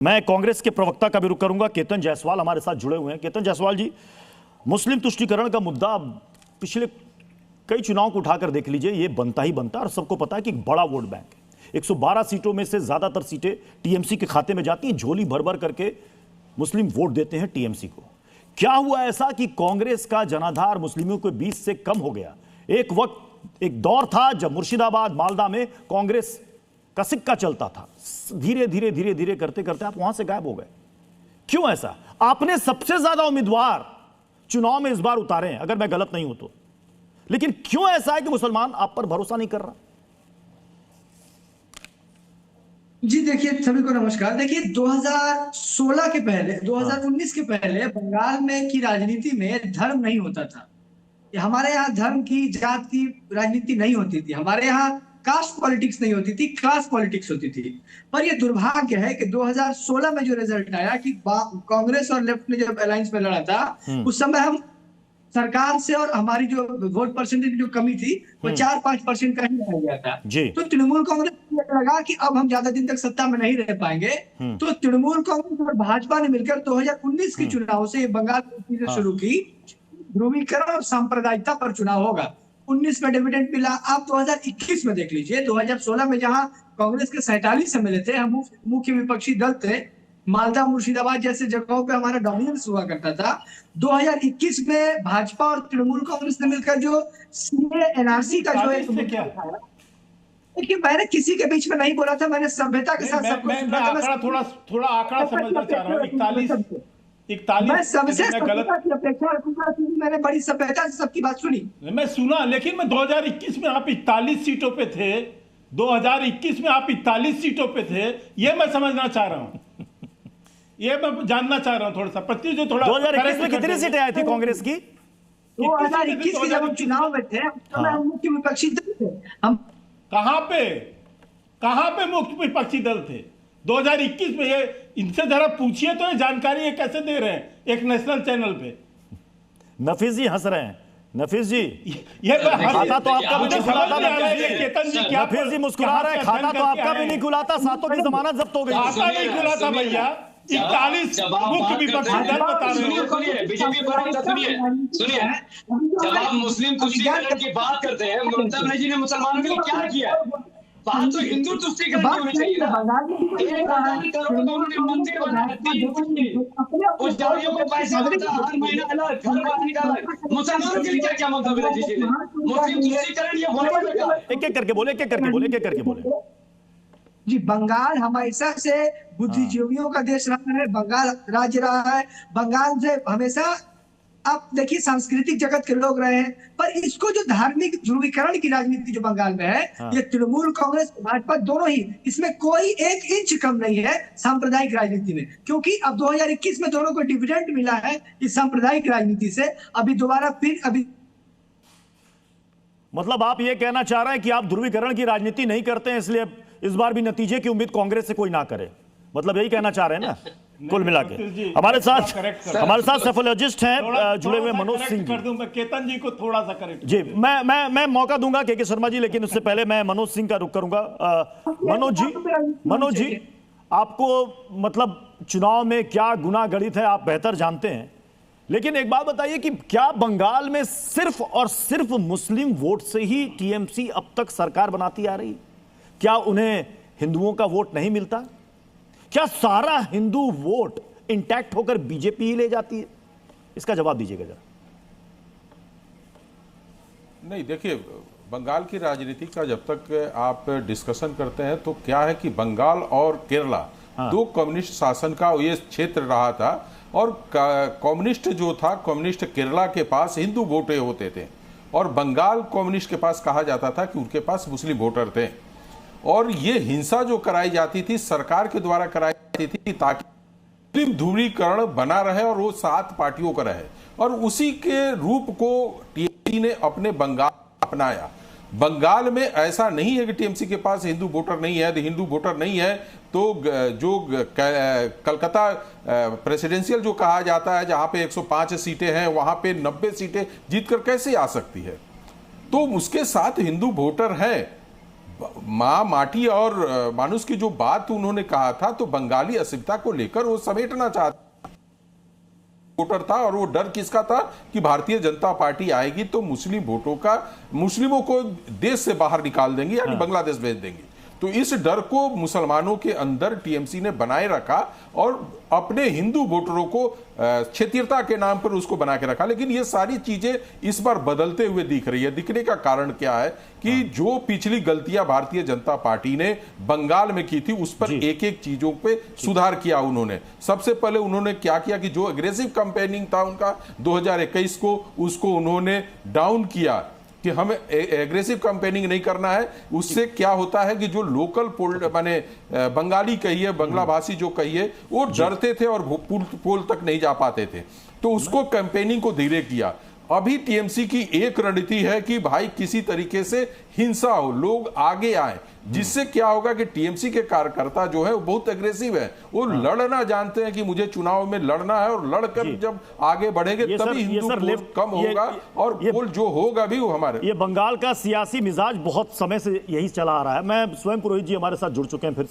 मैं कांग्रेस के प्रवक्ता का भी रुख करूंगा। केतन जायसवाल हमारे साथ जुड़े हुए हैं। केतन जायसवाल जी, मुस्लिम तुष्टीकरण का मुद्दा पिछले कई चुनाव को उठाकर देख लीजिए, ये बनता ही बनता है और सबको पता है कि एक बड़ा वोट बैंक है। 112 सीटों में से ज्यादातर सीटें टीएमसी के खाते में जाती हैं। झोली भर भर करके मुस्लिम वोट देते हैं टीएमसी को। क्या हुआ ऐसा कि कांग्रेस का जनाधार मुस्लिमों के बीच से कम हो गया? एक वक्त, एक दौर था जब मुर्शिदाबाद, मालदा में कांग्रेस का सिक्का चलता था। धीरे धीरे धीरे धीरे करते करते आप वहां से गायब हो गए। क्यों ऐसा? आपने सबसे ज्यादा उम्मीदवार चुनाव में इस बार उतारे हैं, अगर मैं गलत नहीं हूं तो। लेकिन क्यों ऐसा है कि मुसलमान आप पर भरोसा नहीं कर रहा? जी देखिए, सभी को नमस्कार। देखिए 2016 के पहले, 2019 के पहले बंगाल में की राजनीति में धर्म नहीं होता था। हमारे यहाँ धर्म की, जात की राजनीति नहीं होती थी। हमारे यहाँ कास्ट पॉलिटिक्स नहीं होती थी, क्लास पॉलिटिक्स होती थी। पर ये दुर्भाग्य है कि 2016 में जो रिजल्ट आया कि कांग्रेस और लेफ्ट ने जब अलायंस में लड़ा था, उस समय हम सरकार से, और हमारी जो वोट परसेंटेज जो कमी थी वो 4-5% का ही रह गया था। तो तृणमूल कांग्रेस को लगा कि अब हम ज्यादा दिन तक सत्ता में नहीं रह पाएंगे। तो तृणमूल कांग्रेस और भाजपा ने मिलकर 2019 के चुनाव से बंगाल में शुरू की, ध्रुवीकरण और सांप्रदायिकता पर चुनाव होगा। 19 में डिविडेंड मिला। आप 2021 में देख लीजिए, 2016 में जहां कांग्रेस के 47 एमएलए थे, हम मुख्य विपक्षी दल थे, मालदा, मुर्शिदाबाद जैसे जगहों पे हमारा डोमिनेंस हुआ करता था। 2021 में भाजपा और तृणमूल कांग्रेस ने मिलकर जो सीए एनआरसी का जो एक मुद्दा उठाया, देखिए मैंने किसी के बीच में नहीं बोला था, मैंने सभ्यता के साथ सबको थोड़ा आंकड़ा समझना चाह रहा हूँ। 41 मैं सबसे सभ्यता की अपेक्षा रखूंगा क्योंकि मैंने बड़ी सभ्यता से सबकी बात सुनी। मैं सुना, लेकिन मैं 2021 में आप 41 सीटों पे थे। 2021 में आप 41 सीटों पे थे, ये मैं समझना चाह रहा हूँ, ये मैं जानना चाह रहा हूँ थोड़ा सा। प्रति जो थोड़ा 2021 में कितनी सीटें आई थी कांग्रेस की? 2021 के जब हम चुनाव में थे, हम मुख्य विपक्षी दल थे। हम कहाँ पे मुख्य विपक्षी दल थे 2021 में? ये इनसे जरा पूछिए तो ये जानकारी ये कैसे दे रहे हैं एक नेशनल चैनल पे? नफीस जी हंस रहे हैं। नफीस जी, ये खाता तो आपका भी नहीं खुला था। केतन जी क्या नफीस जी मुस्कुरा रहे हैं। खाता तो आपका भी नहीं खुला था, सातों की जमानत जब्त हो गई। खाता नहीं खुला था भैया। 41 मुख्य विपक्षी दल बता रहे हैं। सुनिए बीजेपी पर सुनिए, जब आप मुस्लिम तुष्टीकरण की बात करते हैं, ममता बनर्जी ने मुसलमानों के लिए क्या किया? बात तो हिंदू तुष्टीकरण की होनी चाहिए ना। 1,000 करोड़ तो उन्होंने मंदिर बनाए, पुजारियों को पैसा मिलता हर महीना अलग, घर वाले का अलग। मुसलमानों के लिए क्या ममता बनर्जी जी ने? मुस्लिम तुष्टीकरण ये होने लगा। एक एक करके बोले, एक एक करके बोले, एक एक करके बोले। जी, बंगाल हमेशा से बुद्धिजीवियों का देश रहा है, बंगाल राज्य रहा है। बंगाल से हमेशा आप देखिए सांस्कृतिक जगत के लोग रहे हैं, पर इसको जो धार्मिक ध्रुवीकरण की राजनीति जो बंगाल में है, ये तृणमूल कांग्रेस, भाजपा दोनों ही, इसमें कोई 1 इंच कम नहीं है सांप्रदायिक राजनीति में। क्योंकि अब 2021 में दोनों को डिविडेंड मिला है इस सांप्रदायिक राजनीति से। अभी दोबारा फिर अभी मतलब आप ये कहना चाह रहे हैं कि आप ध्रुवीकरण की राजनीति नहीं करते हैं, इसलिए इस बार भी नतीजे की उम्मीद कांग्रेस से कोई ना करे, मतलब यही कहना चाह रहे हैं ना? कुल मिला के हमारे साथ सेफोलॉजिस्ट हैं जुड़े हुए मनोज सिंह जी। कर दूं मैं केतन जी को थोड़ा सा करेक्ट जी। मैं मौका दूंगा के शर्मा जी, लेकिन उससे पहले मैं मनोज सिंह का रुख करूंगा। मनोज जी, आपको मतलब चुनाव में क्या गुना गणित है आप बेहतर जानते हैं, लेकिन एक बात बताइए कि क्या बंगाल में सिर्फ और सिर्फ मुस्लिम वोट से ही टीएमसी अब तक सरकार बनाती आ रही? क्या उन्हें हिंदुओं का वोट नहीं मिलता? क्या सारा हिंदू वोट इंटैक्ट होकर बीजेपी ही ले जाती है? इसका जवाब दीजिएगा जरा। नहीं, देखिए, बंगाल की राजनीति का जब तक आप डिस्कशन करते हैं तो क्या है कि बंगाल और केरला दो कम्युनिस्ट शासन का ये क्षेत्र रहा था, और कम्युनिस्ट जो था, कम्युनिस्ट केरला के पास हिंदू वोटे होते थे, और बंगाल कम्युनिस्ट के पास कहा जाता था कि उनके पास मुस्लिम वोटर थे। और ये हिंसा जो कराई जाती थी सरकार के द्वारा कराई जाती थी ताकि मुस्लिम ध्रुवीकरण बना रहे और वो 7 पार्टियों का रहे, और उसी के रूप को टीएमसी ने अपने बंगाल अपनाया। बंगाल में ऐसा नहीं है कि टीएमसी के पास हिंदू वोटर नहीं है, हिंदू वोटर नहीं है तो जो कलकत्ता प्रेसिडेंशियल जो कहा जाता है, जहां पे 105 सीटें हैं, वहां पे 90 सीटें जीतकर कैसे आ सकती है? तो उसके साथ हिंदू वोटर हैं। माँ माटी और मानुष की जो बात उन्होंने कहा था, तो बंगाली अस्मिता को लेकर वो समेटना चाहते वोटर था। और वो डर किसका था कि भारतीय जनता पार्टी आएगी तो मुस्लिमों को देश से बाहर निकाल देंगे, यानी बांग्लादेश भेज देंगे। तो इस डर को मुसलमानों के अंदर टीएमसी ने बनाए रखा और अपने हिंदू वोटरों को क्षेत्रीयता के नाम पर उसको बना के रखा। लेकिन ये सारी चीजें इस बार बदलते हुए दिख रही है। दिखने का कारण क्या है कि जो पिछली गलतियां भारतीय जनता पार्टी ने बंगाल में की थी, उस पर एक एक चीजों पे सुधार किया उन्होंने। सबसे पहले उन्होंने क्या किया कि जो एग्रेसिव कैंपेनिंग था उनका 2021 को, उसको उन्होंने डाउन किया कि हमें एग्रेसिव कैंपेनिंग नहीं करना है। उससे क्या होता है कि जो लोकल माने बंगाली कहिए, बांग्ला भाषी जो कहिए, वो डरते थे और पोल तक नहीं जा पाते थे। तो उसको कैंपेनिंग को धीरे किया। अभी टीएमसी की एक रणनीति है कि भाई किसी तरीके से हिंसा हो, लोग आगे आए, जिससे क्या होगा कि टीएमसी के कार्यकर्ता जो है वो बहुत एग्रेसिव है, वो लड़ना जानते हैं कि मुझे चुनाव में लड़ना है, और लड़कर जब आगे बढ़ेंगे तभी हिंदू वोट कम होगा और पोल जो होगा भी वो हमारे। ये बंगाल का सियासी मिजाज बहुत समय से यही चला आ रहा है। मैं स्वयं पुरोहित जी हमारे साथ जुड़ चुके हैं फिर से।